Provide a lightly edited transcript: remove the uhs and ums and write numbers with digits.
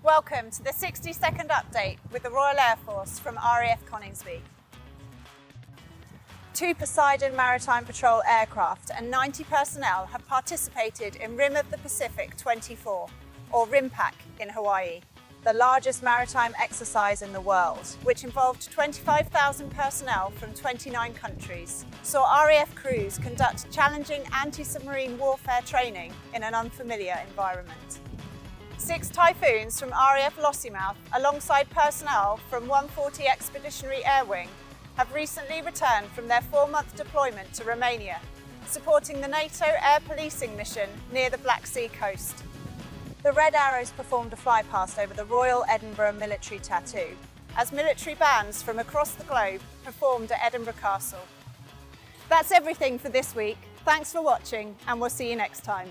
Welcome to the 60-second update with the Royal Air Force from RAF Coningsby. 2 Poseidon Maritime Patrol aircraft and 90 personnel have participated in Rim of the Pacific 24, or RIMPAC in Hawaii, the largest maritime exercise in the world, which involved 25,000 personnel from 29 countries, saw RAF crews conduct challenging anti-submarine warfare training in an unfamiliar environment. 6 Typhoons from RAF Lossiemouth, alongside personnel from 140 Expeditionary Air Wing, have recently returned from their 4-month deployment to Romania, supporting the NATO air policing mission near the Black Sea coast. The Red Arrows performed a flypast over the Royal Edinburgh military tattoo, as military bands from across the globe performed at Edinburgh Castle. That's everything for this week. Thanks for watching, and we'll see you next time.